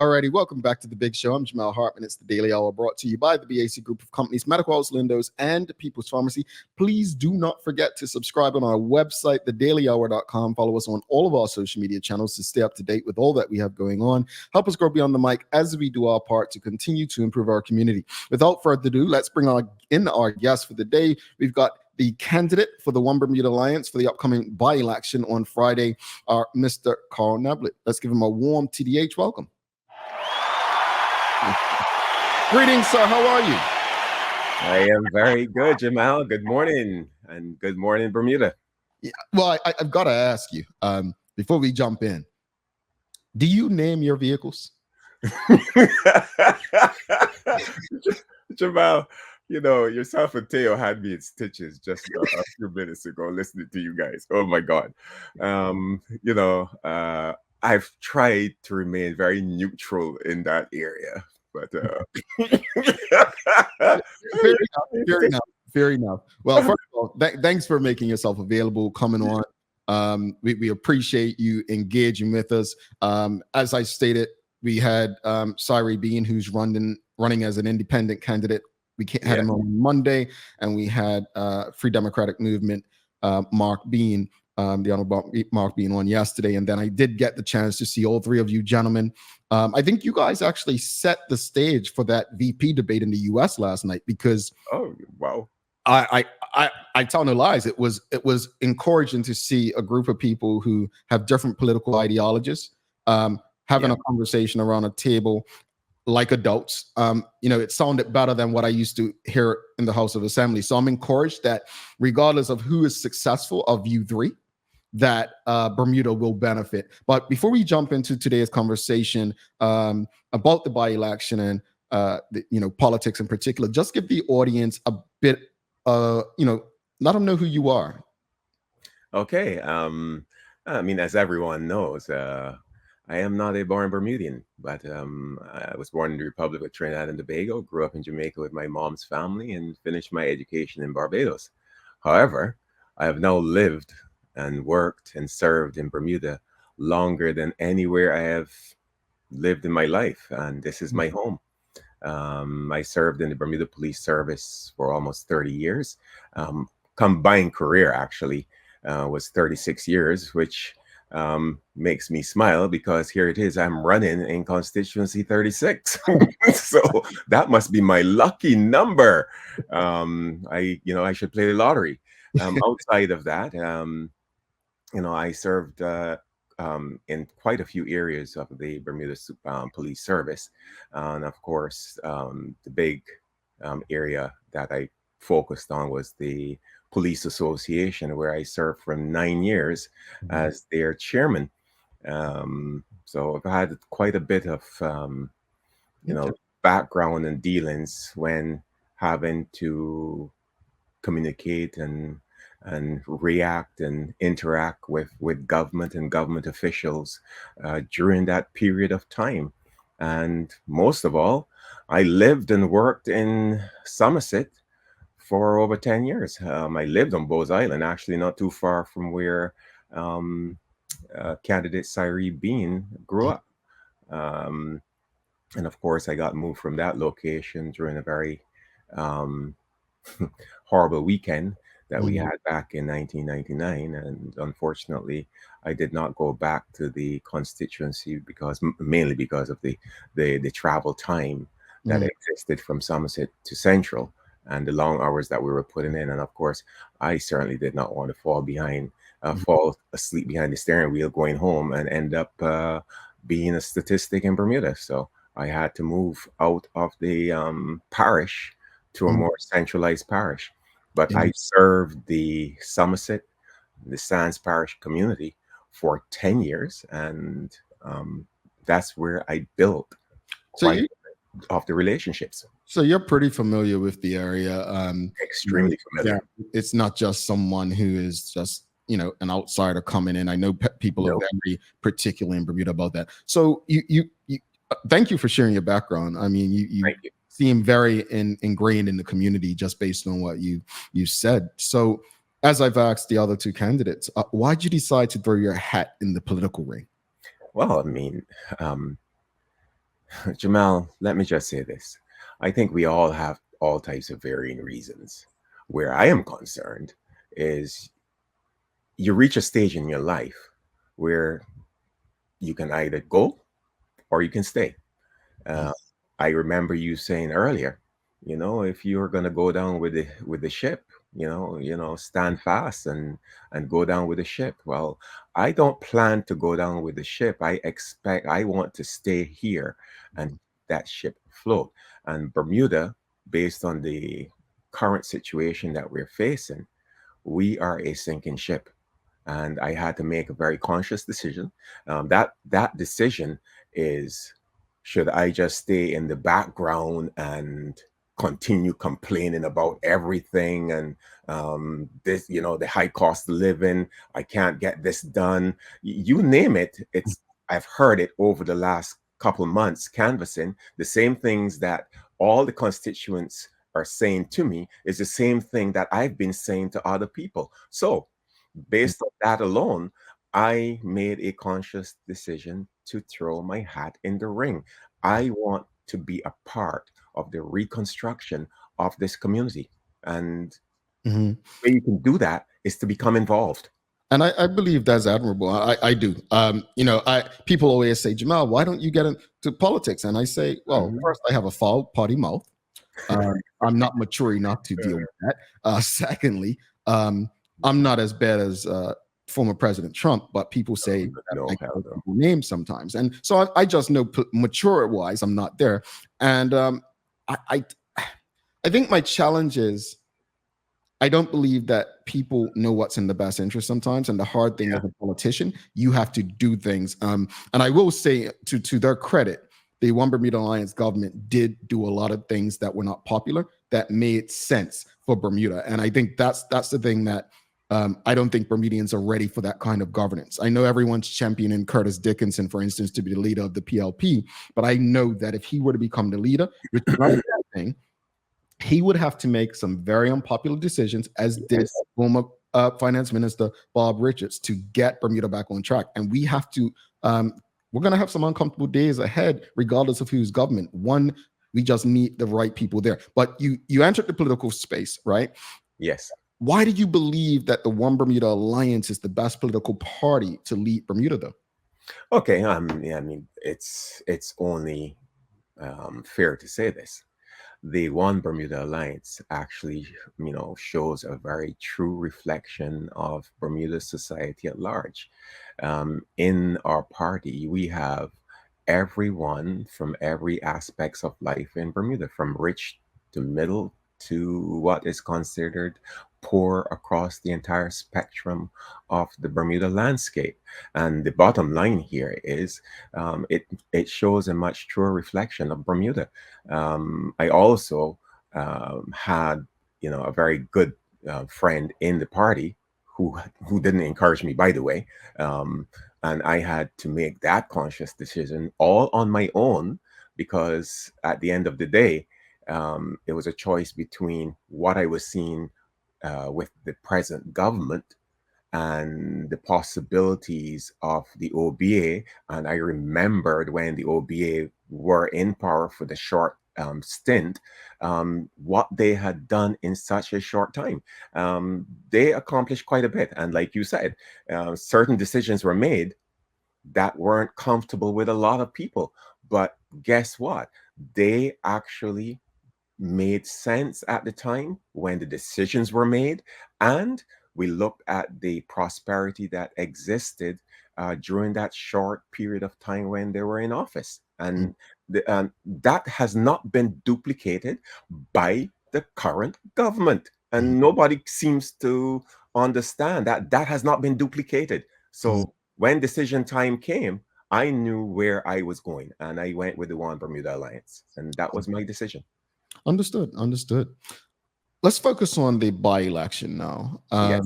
Alrighty, welcome back to the Big Show. I'm Jamel Hartman. It's the Daily Hour brought to you by the BAC Group of Companies, Medical House Lindos, and People's Pharmacy. Please do not forget to subscribe on our website, thedailyhour.com. Follow us on all of our social media channels to stay up to date with all that we have going on. Help us grow beyond the mic as we do our part to continue to improve our community. Without further ado, let's bring in our guest for the day. We've got the candidate for the One Bermuda Alliance for the upcoming by-election on Friday, Mr. Carl Neblett. Let's give him a warm TDH welcome. Greetings, sir. How are you? I am very good, Jamel. Good morning, and good morning, Bermuda. Yeah, well, I've got to ask you before we jump in. Do you name your vehicles? Jamel, you know, yourself and Teo had me in stitches just a few minutes ago listening to you guys. Oh my God. I've tried to remain very neutral in that area. But fair enough. Well, first of all, thanks for making yourself available, coming on. We appreciate you engaging with us. As I stated, we had Cyril Bean, who's running as an independent candidate. We had him on Monday, and we had Free Democratic Movement, Mark Bean, the Honorable Mark Bean, on yesterday. And then I did get the chance to see all three of you gentlemen. I think you guys actually set the stage for that VP debate in the U.S. last night because I tell no lies. It was encouraging to see a group of people who have different political ideologies having a conversation around a table like adults. It sounded better than what I used to hear in the House of Assembly. So I'm encouraged that regardless of who is successful of you three, that Bermuda will benefit. But before we jump into today's conversation about the by-election and politics in particular, just give the audience a bit, let them know who you are. Okay. I mean, as everyone knows, I am not a born Bermudian, but I was born in the Republic of Trinidad and Tobago, grew up in Jamaica with my mom's family, and finished my education in Barbados. However, I have now lived and worked and served in Bermuda longer than anywhere I have lived in my life, and this is my home. I served in the Bermuda Police Service for almost 30 years. Combined career, actually, was 36 years, which makes me smile because here it is, I'm running in Constituency 36. So that must be my lucky number. I should play the lottery. Outside of that, I served in quite a few areas of the Bermuda Police Service. And of course, the big area that I focused on was the Police Association, where I served for 9 years as their chairman. So I've had quite a bit of, background and dealings when having to communicate and react and interact with government and government officials during that period of time. And most of all, I lived and worked in Somerset for over 10 years. I lived on Bose Island, actually not too far from where candidate Cyril Bean grew up. And of course, I got moved from that location during a very horrible weekend that we had back in 1999. And unfortunately, I did not go back to the constituency mainly because of the travel time that existed from Somerset to Central and the long hours that we were putting in. And of course, I certainly did not want to fall asleep behind the steering wheel going home and end up being a statistic in Bermuda. So I had to move out of the parish to a more centralized parish. But I served the Somerset, the Sands Parish community for 10 years. And that's where I built quite a bit of the relationships. So you're pretty familiar with the area. Extremely familiar. Yeah, it's not just someone who is just, an outsider coming in. I know people are very particular in Bermuda about that. So you thank you for sharing your background. I mean, you seem very ingrained in the community just based on what you said. So as I've asked the other two candidates, why did you decide to throw your hat in the political ring? Well, I mean, Jamel, let me just say this. I think we all have all types of varying reasons. Where I am concerned is you reach a stage in your life where you can either go or you can stay. Uh, I remember you saying earlier, if you're gonna go down with the ship, stand fast and go down with the ship. Well, I don't plan to go down with the ship. I want to stay here and that ship float. And Bermuda, based on the current situation that we're facing, we are a sinking ship, and I had to make a very conscious decision. That decision is, should I just stay in the background and continue complaining about everything and this, the high cost of living, I can't get this done, you name it. I've heard it over the last couple months canvassing the same things that all the constituents are saying to me is the same thing that I've been saying to other people. So based on that alone, I made a conscious decision to throw my hat in the ring. I want to be a part of the reconstruction of this community. And Mhm. the way you can do that is to become involved. And I believe that's admirable. I do. People always say, Jamal, why don't you get into politics? And I say, well, Mhm. first, I have a foul potty mouth. I'm not mature enough to deal with that. Secondly, I'm not as bad as former President Trump, but people say that I No, call hell no. people names sometimes, and so I just know mature-wise, I'm not there. And I, I I think my challenge is I don't believe that people know what's in the best interest sometimes. And the hard thing as a politician, you have to do things. And I will say to their credit, the One Bermuda Alliance government did do a lot of things that were not popular that made sense for Bermuda. And I think that's the thing that I don't think Bermudians are ready for that kind of governance. I know everyone's championing Curtis Dickinson, for instance, to be the leader of the PLP, but I know that if he were to become the leader, which is not a bad thing, he would have to make some very unpopular decisions, as did Yes. former Finance Minister Bob Richards, to get Bermuda back on track. And we have to, we're going to have some uncomfortable days ahead, regardless of who's government. One, we just need the right people there. But you entered the political space, right? Yes. Why do you believe that the One Bermuda Alliance is the best political party to lead Bermuda, though? Okay. Yeah, I mean, it's only fair to say this. The One Bermuda Alliance actually, shows a very true reflection of Bermuda society at large. In our party, we have everyone from every aspects of life in Bermuda, from rich to middle to what is considered poor, across the entire spectrum of the Bermuda landscape. And the bottom line here is, it shows a much truer reflection of Bermuda. I also had, a very good friend in the party who didn't encourage me, by the way, and I had to make that conscious decision all on my own, because at the end of the day, it was a choice between what I was seeing with the present government and the possibilities of the OBA. And I remembered when the OBA were in power for the short stint, what they had done in such a short time. They accomplished quite a bit. And like you said, certain decisions were made that weren't comfortable with a lot of people. But guess what? They actually made sense at the time when the decisions were made, and we looked at the prosperity that existed during that short period of time when they were in office, and that has not been duplicated by the current government, and nobody seems to understand that that has not been duplicated. So when decision time came, I knew where I was going, and I went with the One Bermuda Alliance, and that was my decision. Understood. Understood. Let's focus on the by-election now. Yes.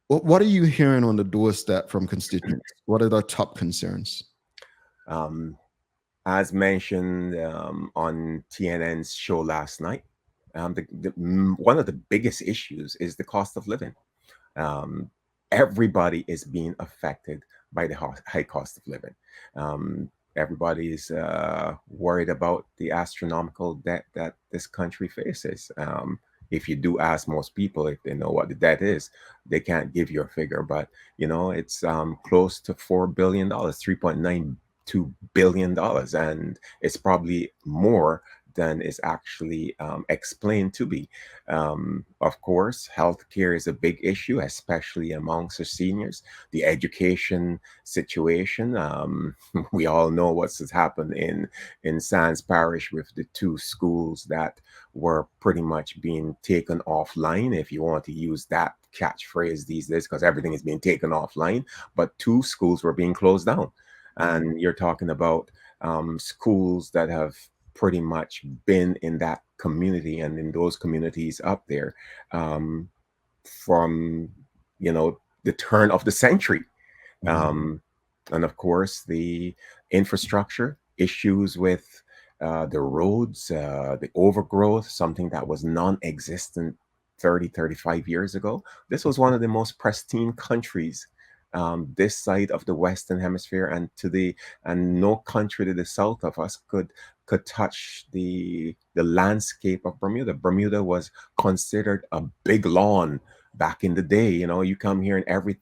What are you hearing on the doorstep from constituents? What are their top concerns? Um, as mentioned on TNN's show last night, one of the biggest issues is the cost of living. Um, Everybody is being affected by the high cost of living. Um, everybody's worried about the astronomical debt that this country faces. If you do ask most people if they know what the debt is, they can't give you a figure, but it's close to $4 billion, $3.92 billion, and it's probably more than is actually explained to be. Of course, healthcare is a big issue, especially amongst the seniors. The education situation, we all know what's happened in Sands Parish with the two schools that were pretty much being taken offline, if you want to use that catchphrase these days, because everything is being taken offline. But two schools were being closed down, and you're talking about schools that have pretty much been in that community and in those communities up there um, from the turn of the century. um, and of course the infrastructure issues with the roads, the overgrowth, something that was non-existent 35 years ago. This was one of the most pristine countries this side of the Western Hemisphere, and no country to the south of us could touch the landscape of Bermuda. Bermuda was considered a big lawn back in the day. You come here and every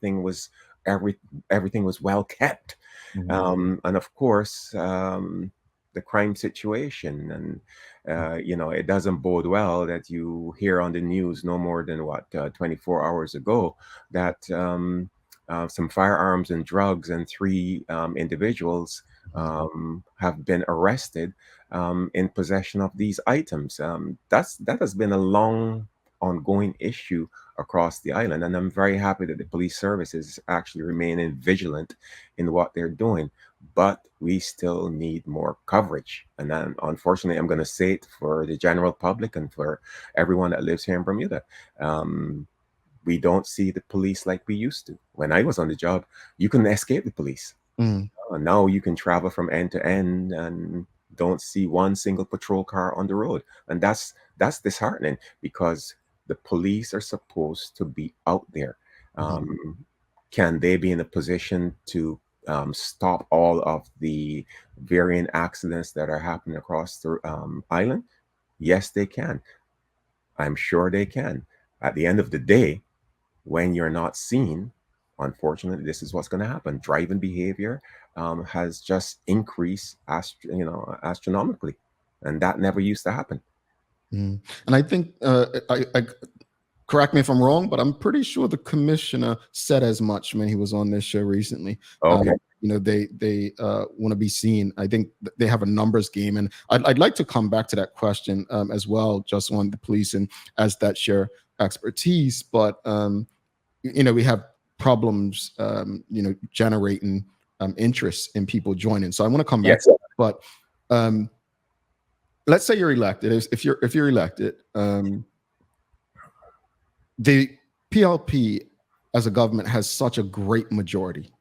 everything was well kept. And of course, the crime situation, and it doesn't bode well that you hear on the news no more than 24 hours ago that some firearms and drugs and three individuals have been arrested in possession of these items. That has been a long ongoing issue across the island, and I'm very happy that the police services actually remaining vigilant in what they're doing. But we still need more coverage, and then unfortunately, I'm going to say it for the general public and for everyone that lives here in Bermuda. We don't see the police like we used to. When I was on the job, you couldn't escape the police. Now you can travel from end to end and don't see one single patrol car on the road, and that's disheartening, because the police are supposed to be out there. Can they be in a position to stop all of the varying accidents that are happening across the island? Yes, they can. I'm sure they can. At the end of the day, when you're not seen, unfortunately, this is what's going to happen. Driving behavior has just increased, astronomically, and that never used to happen. And I think I correct me if I'm wrong, but I'm pretty sure the commissioner said as much when he was on this show recently. Okay. They want to be seen. I think they have a numbers game, and I'd like to come back to that question as well, just on the police and as that's your expertise. But we have problems, generating interest in people joining. So I want to come back Yes. to that. But let's say you're elected. If you're elected, the PLP as a government has such a great majority.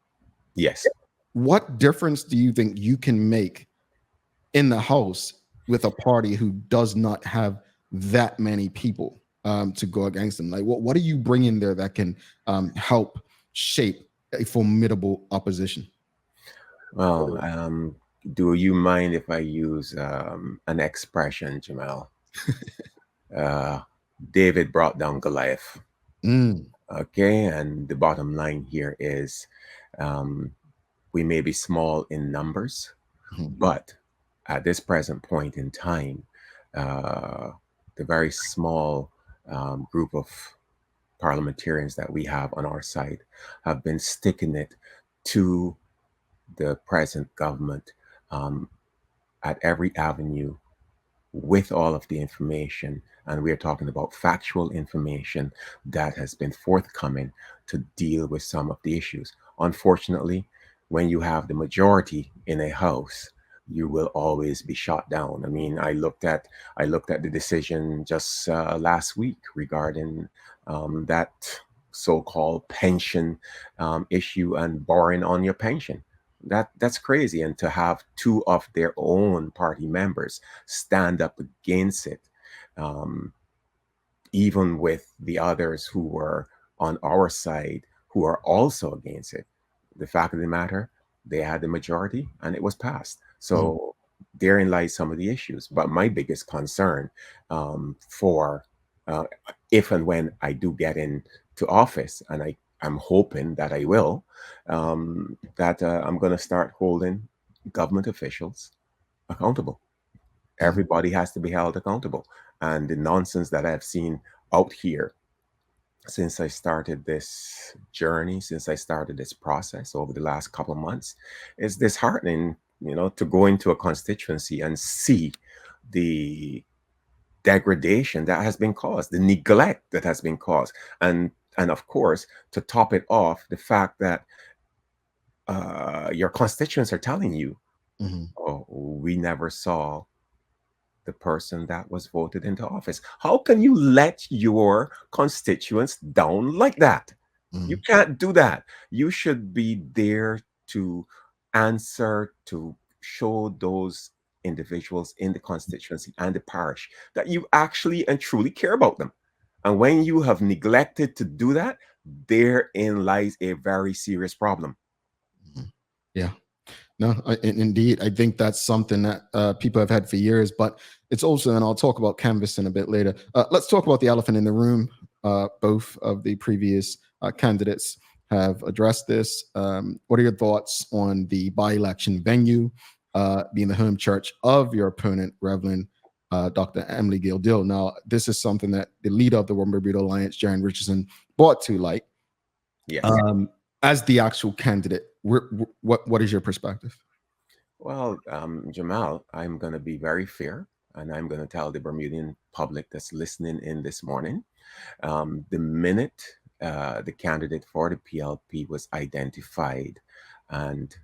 Yes. What difference do you think you can make in the House with a party who does not have that many people to go against them? Like, what are you bringing there that can help shape a formidable opposition? Well, do you mind if I use an expression, Jamel? David brought down Goliath. Okay, and the bottom line here is we may be small in numbers, but at this present point in time, the very small group of parliamentarians that we have on our side have been sticking it to the present government at every avenue with all of the information. And we are talking about factual information that has been forthcoming to deal with some of the issues. Unfortunately, when you have the majority in a house, you will always be shot down. I mean, I looked at the decision just last week regarding that so-called pension issue and borrowing on your pension. That's crazy. And to have two of their own party members stand up against it, even with the others who were on our side who are also against it. The fact of the matter, they had the majority and it was passed. So therein lies some of the issues. But my biggest concern for uh, if and when I do get into office, and I'm hoping that I will, that I'm going to start holding government officials accountable. Everybody has to be held accountable. And the nonsense that I've seen out here since I started this journey, since I started this process over the last couple of months, is disheartening, to go into a constituency and see the degradation that has been caused, the neglect that has been caused. And of course, to top it off, the fact that your constituents are telling you, oh, we never saw the person that was voted into office. How can you let your constituents down like that? You can't do that. You should be there to answer, to show those individuals in the constituency and the parish that you actually and truly care about them. And when you have neglected to do that, therein lies a very serious problem. Yeah. No, indeed. I think that's something that people have had for years, but it's also, and I'll talk about canvassing a bit later. Let's talk about the elephant in the room. Both of the previous candidates have addressed this. What are your thoughts on the by-election venue being the home church of your opponent, Reverend Dr. Emily Gail Dill? Now, this is something that the leader of the One Bermuda Alliance, Jaron Richardson, brought to light. Yes. As the actual candidate, what is your perspective? Well, Jamel, I'm going to be very fair, and I'm going to tell the Bermudian public that's listening in this morning. The minute the candidate for the PLP was identified and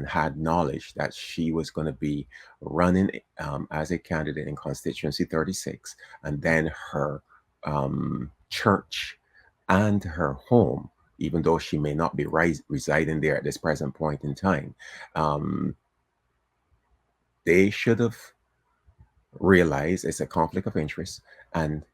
had knowledge that she was going to be running as a candidate in Constituency 36, and then her church and her home, even though she may not be residing there at this present point in time, they should have realized it's a conflict of interest and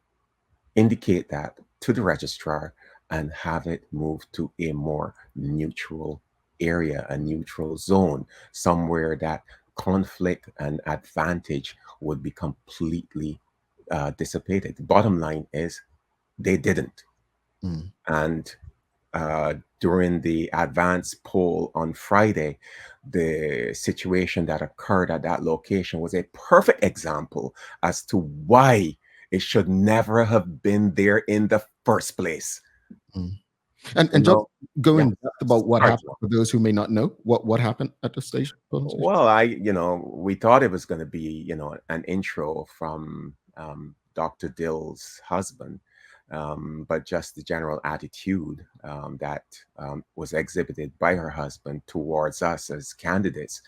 indicate that to the registrar and have it moved to a more neutral area, a neutral zone, somewhere that conflict and advantage would be completely dissipated. The bottom line is they didn't. And during the advance poll on Friday, the situation that occurred at that location was a perfect example as to why it should never have been there in the first place. And just going about what happened for those who may not know, what happened at the station? Well, we thought it was going to be, an intro from Dr. Dill's husband. But just the general attitude that was exhibited by her husband towards us as candidates,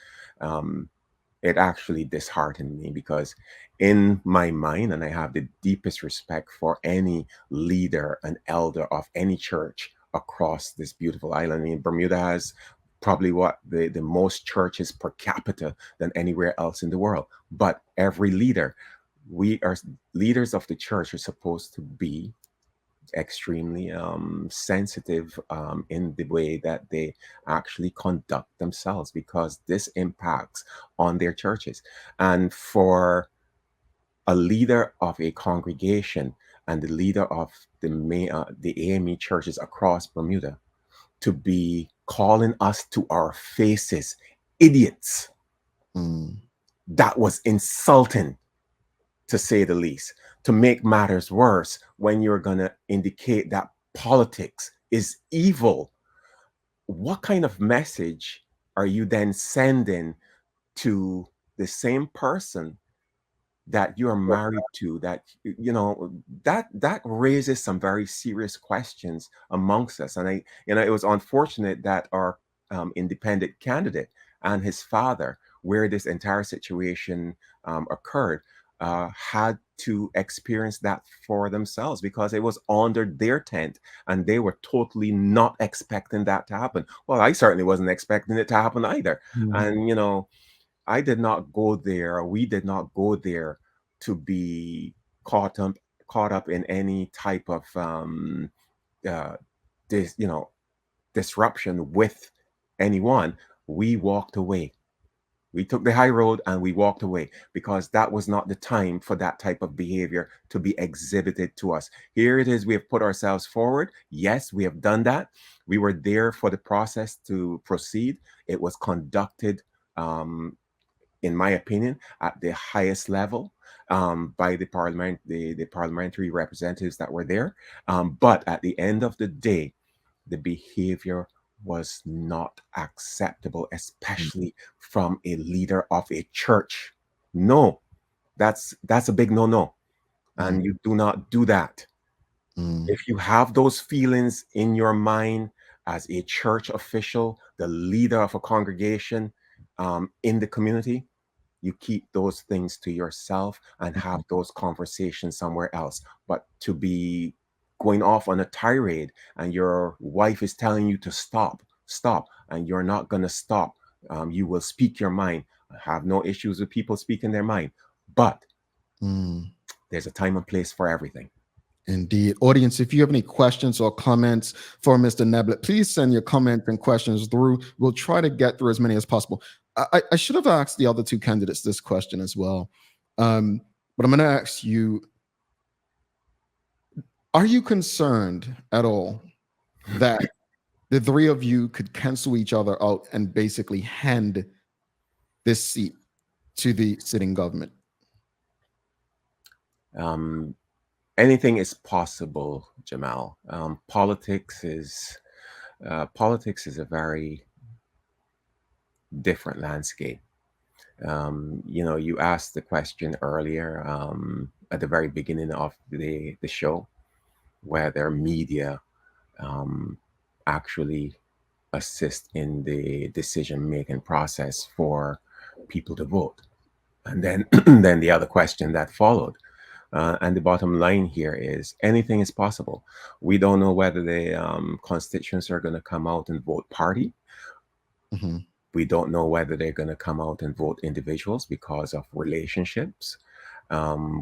it actually disheartened me, because in my mind, and I have the deepest respect for any leader and elder of any church across this beautiful island. I mean, Bermuda has probably the most churches per capita than anywhere else in the world. But every leader, we are leaders of the church, are supposed to be extremely sensitive in the way that they actually conduct themselves, because this impacts on their churches. And for a leader of a congregation and the leader of the AME churches across Bermuda to be calling us to our faces idiots, that was insulting, to say the least. To make matters worse, when you're going to indicate that politics is evil, what kind of message are you then sending to the same person that you're married to? That that raises some very serious questions amongst us. And it was unfortunate that our independent candidate and his father, where this entire situation occurred, had to experience that for themselves, because it was under their tent and they were totally not expecting that to happen. Well, I certainly wasn't expecting it to happen either. And I did not go there, we did not go there to be caught up in any type of uh, this disruption with anyone. we walked away. We took the high road and we walked away because that was not the time for that type of behavior to be exhibited to us. Here it is, we have put ourselves forward. Yes, we have done that. We were there for the process to proceed. It was conducted, in my opinion, at the highest level, by the parliamentary representatives that were there. But at the end of the day, the behavior was not acceptable, especially from a leader of a church. No, that's a big no-no. And you do not do that. If you have those feelings in your mind as a church official, the leader of a congregation, in the community, you keep those things to yourself and have those conversations somewhere else. But to be going off on a tirade and your wife is telling you to stop, stop, and you're not going to stop, you will speak your mind. I have no issues with people speaking their mind, but there's a time and place for everything. Indeed. Audience, if you have any questions or comments for Mr. Neblett, please send your comments and questions through. We'll try to get through as many as possible. I should have asked the other two candidates this question as well. But I'm going to ask you, are you concerned at all that the three of you could cancel each other out and basically hand this seat to the sitting government? Anything is possible, Jamel. Politics is a very different landscape. You asked the question earlier, at the very beginning of the show, whether media actually assist in the decision-making process for people to vote. And then then the other question that followed. And the bottom line here is anything is possible. We don't know whether the constituents are going to come out and vote party. We don't know whether they're going to come out and vote individuals because of relationships.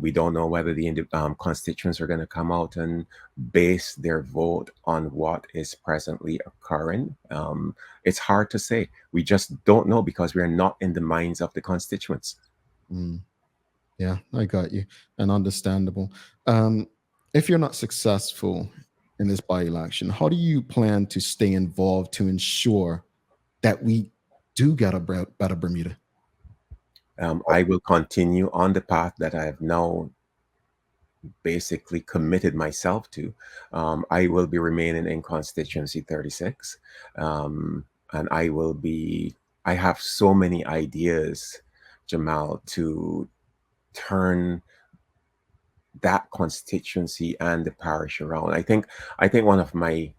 We don't know whether the constituents are going to come out and base their vote on what is presently occurring. It's hard to say. We just don't know because we are not in the minds of the constituents. Yeah, I got you. And understandable. If you're not successful in this by-election, how do you plan to stay involved to ensure that we do get a better Bermuda? I will continue on the path that I have now basically committed myself to. I will be remaining in Constituency 36. And I have so many ideas, Jamel, to turn that constituency and the parish around. I think one of my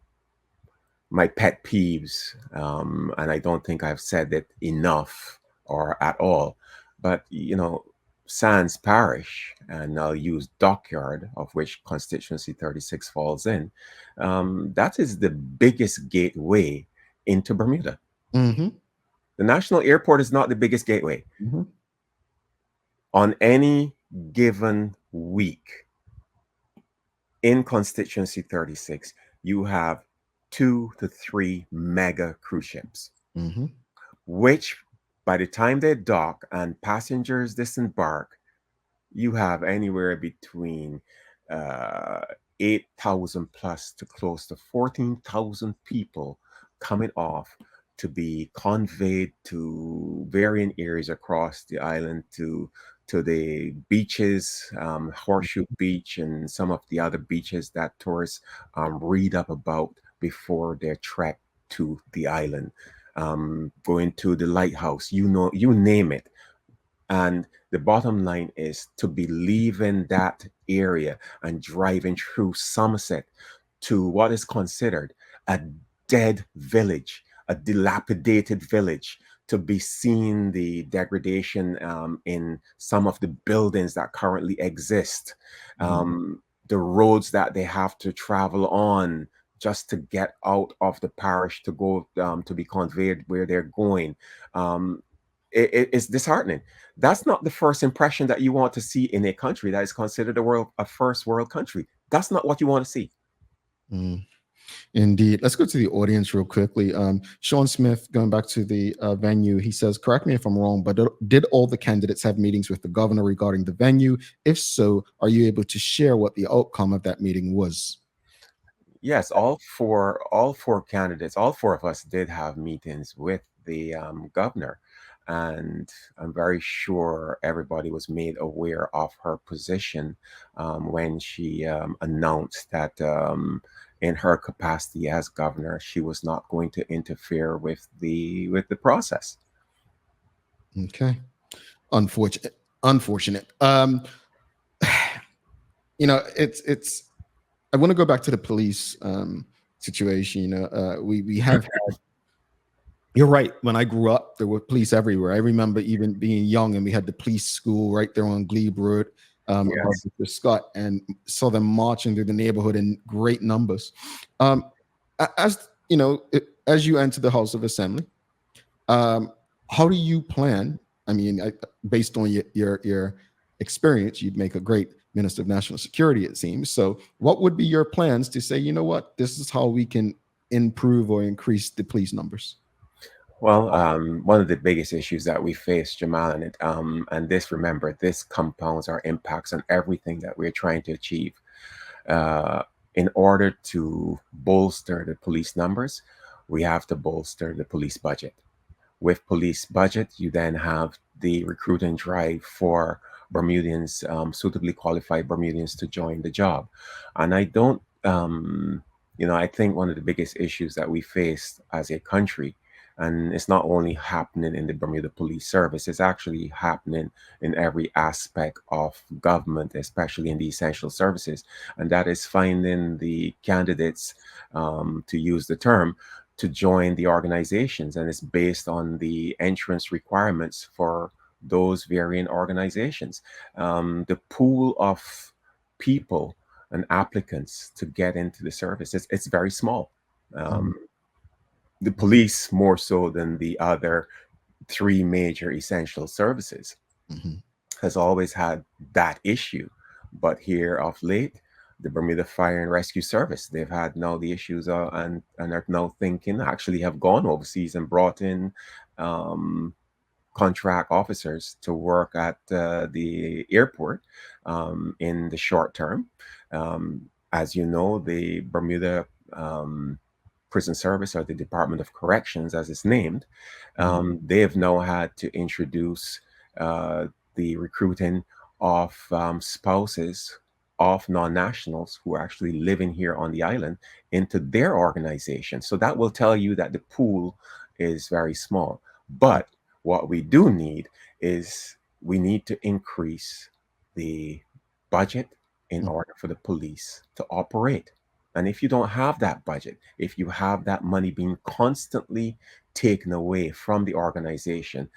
pet peeves, and I don't think I've said it enough or at all, but Sands Parish, and I'll use Dockyard, of which Constituency 36 falls in, that is the biggest gateway into Bermuda. The National Airport is not the biggest gateway. On any given week in Constituency 36, you have 2 to 3 mega cruise ships, which by the time they dock and passengers disembark, you have anywhere between 8,000 plus to close to 14,000 people coming off to be conveyed to varying areas across the island, to the beaches, Horseshoe Beach and some of the other beaches that tourists read up about before their trek to the island, going to the lighthouse, you name it. And the bottom line is to be leaving that area and driving through Somerset to what is considered a dead village, a dilapidated village, to be seeing the degradation in some of the buildings that currently exist, the roads that they have to travel on just to get out of the parish to go to be conveyed where they're going. It's disheartening. That's not the first impression that you want to see in a country that is considered a first world country. That's not what you want to see. Indeed. Let's go to the audience real quickly. Sean Smith, going back to the venue, he says, correct me if I'm wrong, but did all the candidates have meetings with the governor regarding the venue? If so, are you able to share what the outcome of that meeting was? Yes, all four candidates, all four of us did have meetings with the governor, and I'm very sure everybody was made aware of her position when she announced that in her capacity as governor, she was not going to interfere with the process. Okay. Unfortunate. Unfortunate. It's I want to go back to the police situation. We have had, you're right. When I grew up, there were police everywhere. I remember even being young and we had the police school right there on Glebe Road, above Yes. Mr. Scott, and saw them marching through the neighborhood in great numbers. As you know, as you enter the House of Assembly, um, how do you plan? I mean, based on your experience, you'd make a great Minister of National Security, it seems. So, what would be your plans to say, you know what, this is how we can improve or increase the police numbers? Well, one of the biggest issues that we face, Jamal, and this, remember, this compounds our impacts on everything that we're trying to achieve. Uh, in order to bolster the police numbers, we have to bolster the police budget. With police budget, you then have the recruiting drive for Bermudians, suitably qualified Bermudians to join the job. And I don't, I think one of the biggest issues that we face as a country, and it's not only happening in the Bermuda Police Service, it's actually happening in every aspect of government, especially in the essential services. And that is finding the candidates, to use the term, to join the organizations, and it's based on the entrance requirements for those varying organizations. The pool of people and applicants to get into the service, it's very small. Mhm. The police, more so than the other three major essential services, Mhm. has always had that issue. But here of late, the Bermuda Fire and Rescue Service, they've had now the issues, and are now thinking, actually have gone overseas and brought in um, contract officers to work at the airport in the short term. As you know, the Bermuda Prison Service, or the Department of Corrections, as it's named, Mhm. they have now had to introduce uh, the recruiting of spouses of non-nationals who are actually living here on the island into their organization. So that will tell you that the pool is very small. But what we do need is, we need to increase the budget in Mhm. order for the police to operate. And if you don't have that budget, if you have that money being constantly taken away from the organization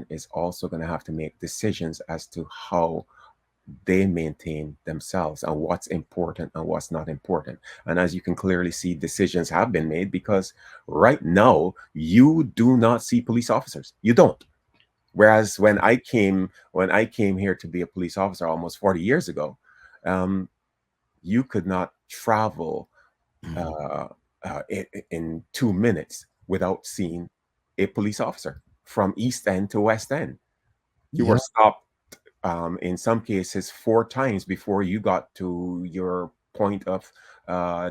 is also going to have to make decisions as to how they maintain themselves and what's important and what's not important. And as you can clearly see, decisions have been made, because right now you do not see police officers. You don't. Whereas when I came here to be a police officer almost 40 years ago, um, you could not travel Mhm. uh, in 2 minutes without seeing a police officer from East End to West End. You were Yeah. stopped in some cases 4 times before you got to your point of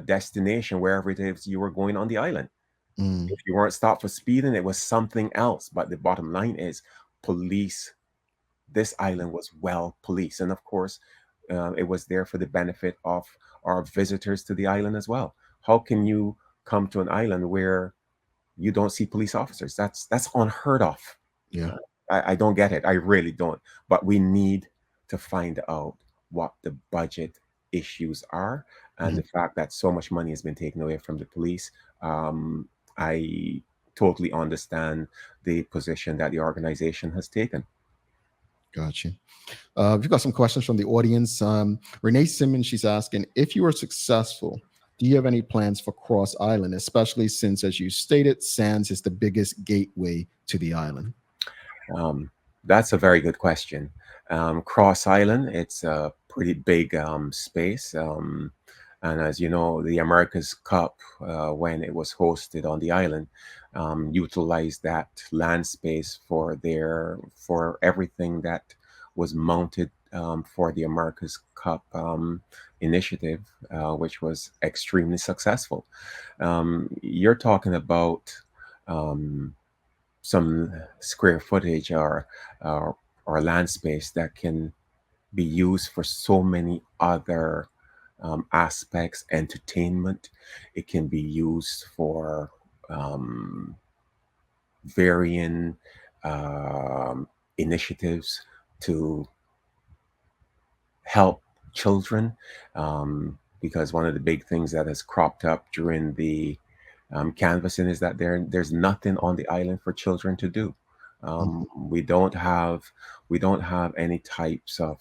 destination, wherever it is you were going on the island. Mm. If you weren't stopped for speeding, it was something else. But the bottom line is, police, this island was well policed. And of course, it was there for the benefit of our visitors to the island as well. How can you come to an island where you don't see police officers? That's unheard of. Yeah. Uh, I don't get it. I really don't. But we need to find out what the budget issues are, and Mhm. the fact that so much money has been taken away from the police. I totally understand the position that the organization has taken. Gotcha. We've got some questions from the audience. Renee Simmons, she's asking, if you were successful, do you have any plans for Cross Island, especially since, as you stated, Sands is the biggest gateway to the island? Um, that's a very good question. Cross Island, it's a pretty big space. And as you know, the America's Cup, when it was hosted on the island, utilized that land space for everything that was mounted for the America's Cup initiative, which was extremely successful. You're talking about um, some square footage or land space that can be used for so many other aspects, entertainment. It can be used for um, varying initiatives to help children, because one of the big things that has cropped up during the canvassing is that there's nothing on the island for children to do. Mhm. We don't have any types of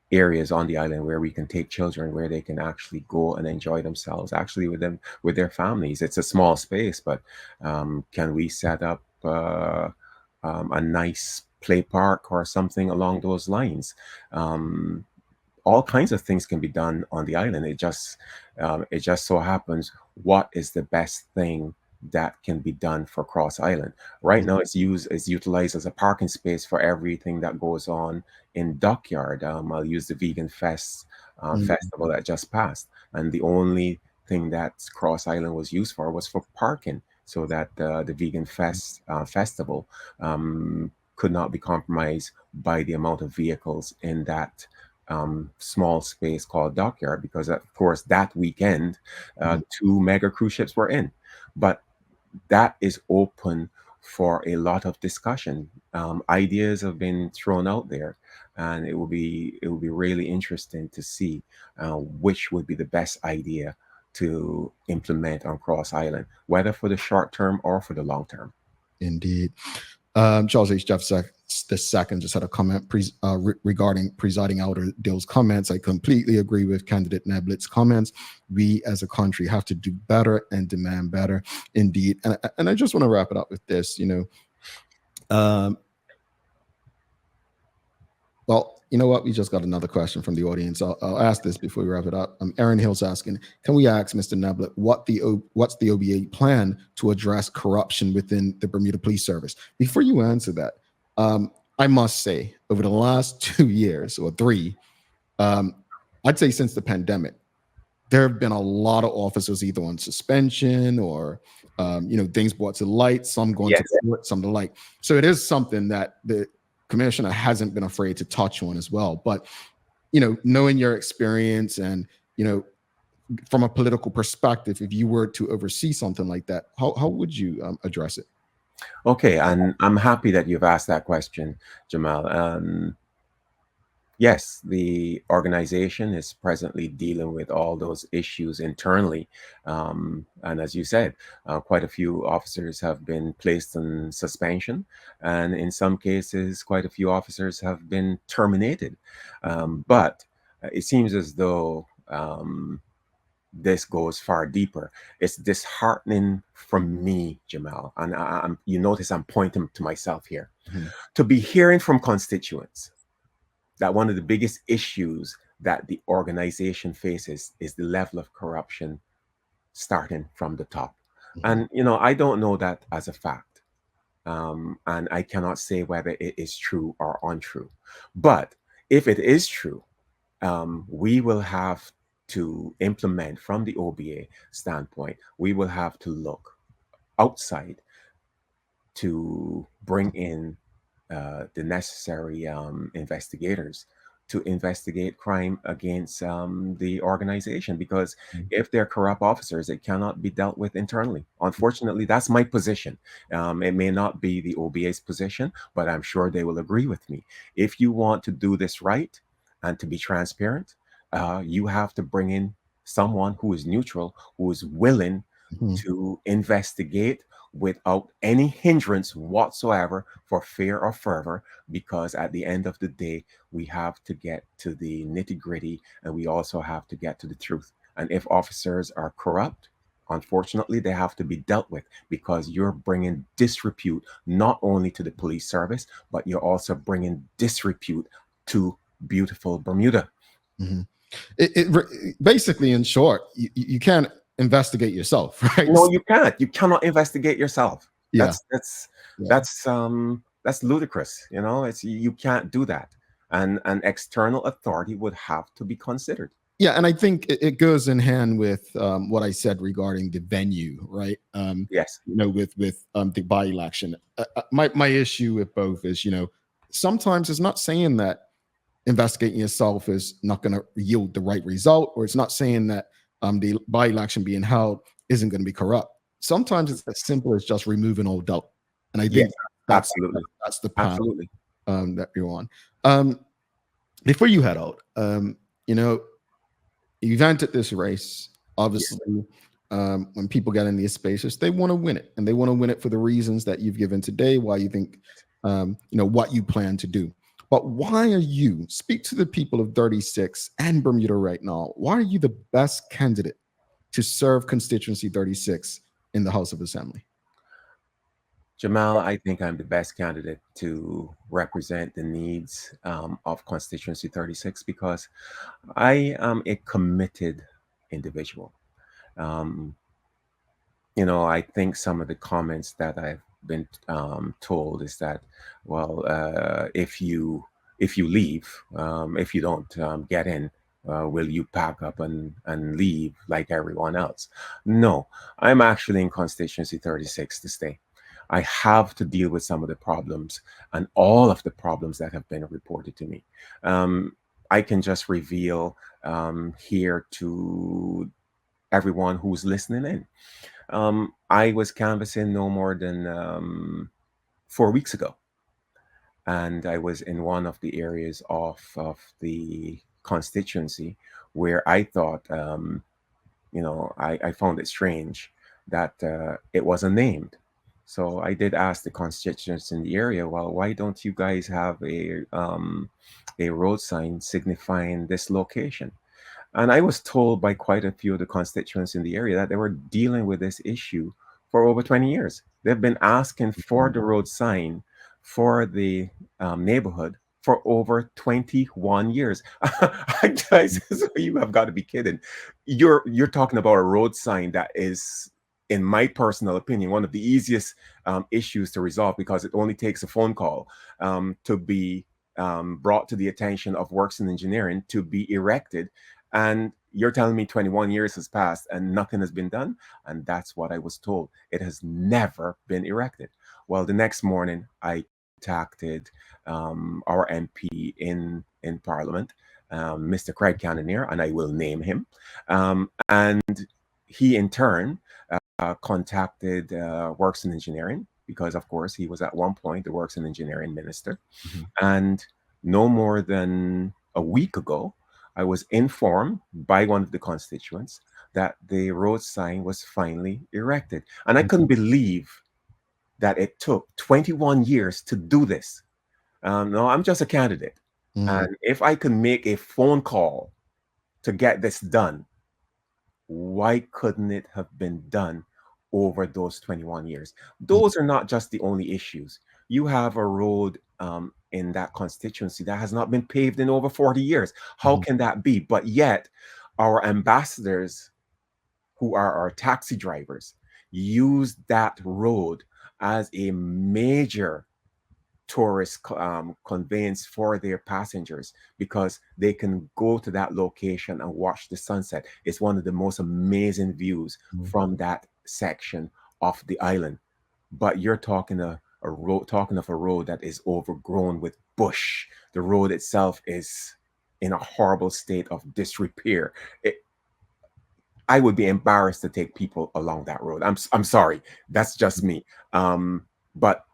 areas on the island where we can take children where they can actually go and enjoy themselves actually with their families. It's a small space, but can we set up a nice play park or something along those lines? um, all kinds of things can be done on the island. It just so happens what is the best thing that can be done for Cross Island. Right now, it's utilized as a parking space for everything that goes on in Dockyard. I'll use the Vegan Fest Mhm. festival that just passed, and the only thing that Cross Island was used for was for parking, so that the Vegan Fest festival could not be compromised by the amount of vehicles in that small space called Dockyard, because of course that weekend Mhm. two mega cruise ships were in. But that is open for a lot of discussion. Ideas have been thrown out there, and it will be really interesting to see which would be the best idea to implement on Cross Island, whether for the short term or for the long term. Indeed. Charles H. Jeff the second just had a comment regarding presiding elder Dill's comments. I completely agree with candidate Neblett's comments. We as a country have to do better and demand better. Indeed. And I just want to wrap it up with this, um, well, you know what? We just got another question from the audience. I'll ask this before we wrap it up. Aaron Hill's asking, can we ask Mr. Neblett what's the OBA plan to address corruption within the Bermuda Police Service? Before you answer that, I must say, over the last 2 years or three, um, I'd say since the pandemic, there have been a lot of officers either on suspension or things brought to light, some going to Yes. court, some to like. So it is something that the commissioner hasn't been afraid to touch on as well. But knowing your experience and from a political perspective, if you were to oversee something like that, how would you address it? Okay, and I'm happy that you've asked that question, Jamal. Yes, the organization is presently dealing with all those issues internally. And as you said, quite a few officers have been placed on suspension, and in some cases, quite a few officers have been terminated. But it seems as though this goes far deeper. It's disheartening for me, Jamal, and you notice I'm pointing to myself here, Mhm. to be hearing from constituents that one of the biggest issues that the organization faces is the level of corruption starting from the top. Mhm. And, I don't know that as a fact. And I cannot say whether it is true or untrue. But if it is true, we will have to implement from the OBA standpoint, we will have to look outside to bring in the necessary investigators to investigate crime against the organization. Because Mhm. if they're corrupt officers, it cannot be dealt with internally. Unfortunately, that's my position. It may not be the OBA's position, but I'm sure they will agree with me. If you want to do this right and to be transparent, you have to bring in someone who is neutral, who is willing Mhm. to investigate without any hindrance whatsoever for fear or fervor, because at the end of the day, we have to get to the nitty gritty, and we also have to get to the truth. And if officers are corrupt, unfortunately, they have to be dealt with, because you're bringing disrepute not only to the police service, but you're also bringing disrepute to beautiful Bermuda. Mhm. Basically, in short, you can't investigate yourself, right? No, you can't. You cannot investigate yourself. Yeah, That's yeah. that's ludicrous. You know, it's you can't do that. And an external authority would have to be considered. Yeah, and I think it goes in hand with what I said regarding the venue, right? Yes. With the by election. My issue with both is, sometimes it's not saying that investigating yourself is not going to yield the right result, or it's not saying that the by election being held isn't going to be corrupt. Sometimes it's as simple as just removing all doubt, and I Yes. think that's Absolutely. that's the path Absolutely. that you're on. Before you head out, you know, you've entered this race. Yes. Obviously, when people get in these spaces, they want to win it, and they want to win it for the reasons that you've given today. Why you think, what you plan to do. But why are you? Speak to the people of 36 and Bermuda right now. Why are you the best candidate to serve Constituency 36 in the House of Assembly? Jamel, I think I'm the best candidate to represent the needs of Constituency 36 because I am a committed individual. Um, I think some of the comments that I've been told is that, well, if you leave, if you don't get in, will you pack up and leave like everyone else? No, I'm actually in Constituency 36 to stay. I have to deal with some of the problems and all of the problems that have been reported to me. I can just reveal here to everyone who's listening in. I was canvassing no more than 4 weeks ago, and I was in one of the areas of the constituency where I thought, I found it strange that it wasn't named. So I did ask the constituents in the area, well, why don't you guys have a road sign signifying this location? And I was told by quite a few of the constituents in the area that they were dealing with this issue for over 20 years. They've been asking for the road sign for the neighborhood for over 21 years. Guys, so you have got to be kidding. You're talking about a road sign that is, in my personal opinion, one of the easiest issues to resolve because it only takes a phone call to be brought to the attention of Works and Engineering to be erected. And you're telling me 21 years has passed and nothing has been done? And that's what I was told. It has never been erected. Well, the next morning, I contacted our MP in Parliament, Mr. Craig Cannonier, and I will name him. And he, in turn, contacted Works and Engineering because, of course, he was at one point the Works and Engineering Minister. Mhm. And no more than a week ago, I was informed by one of the constituents that the road sign was finally erected. And I couldn't believe that it took 21 years to do this. No, I'm just a candidate. Mhm. And if I can make a phone call to get this done, why couldn't it have been done over those 21 years? Those are not just the only issues. You have a road in that constituency that has not been paved in over 40 years. How Mhm. can that be? But yet, our ambassadors, who are our taxi drivers, use that road as a major tourist conveyance for their passengers because they can go to that location and watch the sunset. It's one of the most amazing views Mhm. from that section of the island. But you're talking a road, talking of a road that is overgrown with bush. The road itself is in a horrible state of disrepair. I would be embarrassed to take people along that road. I'm sorry, that's just me. But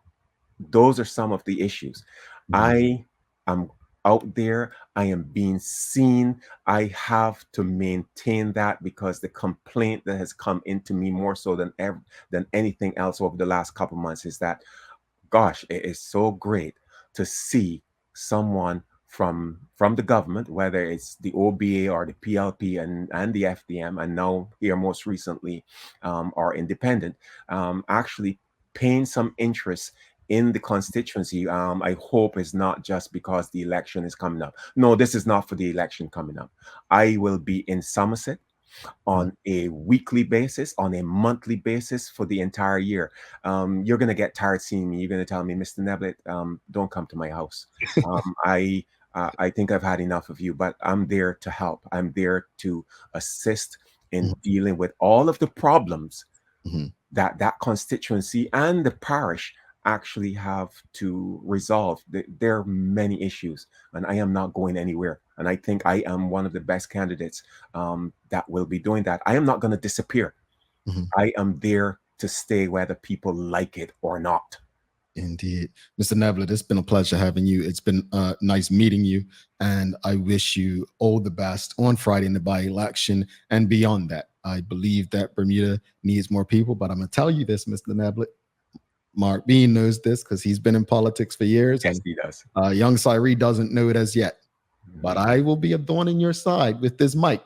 those are some of the issues. Mhm. I am out there. I am being seen. I have to maintain that because the complaint that has come into me more so than anything else over the last couple months is that, gosh, it is so great to see someone from the government, whether it's the OBA or the PLP and the FDM, and now here most recently, are independent, actually paying some interest in the constituency, I hope is not just because the election is coming up. No, this is not for the election coming up. I will be in Somerset on a weekly basis, on a monthly basis for the entire year. You're going to get tired seeing me. You're going to tell me, Mr. Neblett, don't come to my house. I think I've had enough of you, but I'm there to help. I'm there to assist in dealing with all of the problems that that constituency and the parish actually have to resolve. There are many issues, and I am not going anywhere. And I think I am one of the best candidates that will be doing that. I am not going to disappear. I am there to stay whether people like it or not. Indeed. Mr. Neblett, it's been a pleasure having you. It's been nice meeting you. And I wish you all the best on Friday in the by-election and beyond that. I believe that Bermuda needs more people, but I'm going to tell you this, Mr. Neblett. Mark Bean knows this because he's been in politics for years. Yes, and he does. Young Cyree doesn't know it as yet. But I will be a thorn in your side with this mic.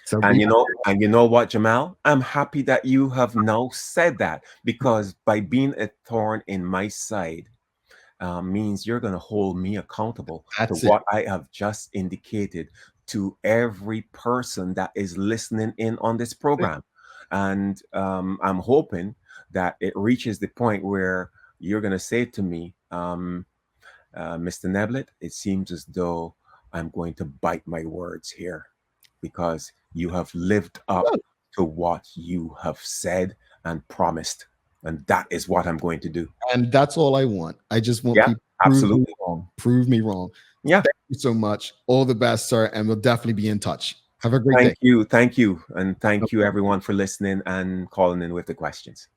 So and you know what, Jamel? I'm happy that you have now said that, because by being a thorn in my side means you're going to hold me accountable to what I have just indicated to every person that is listening in on this program. And I'm hoping that it reaches the point where you're going to say to me, Mr. Neblett, it seems as though I'm going to bite my words here, because you have lived up to what you have said and promised. And that is what I'm going to do. And that's all I want. I just want people to prove me wrong. Yeah. Thank you so much. All the best, sir. And we'll definitely be in touch. Have a great day. Thank you. And thank you, everyone, for listening and calling in with the questions.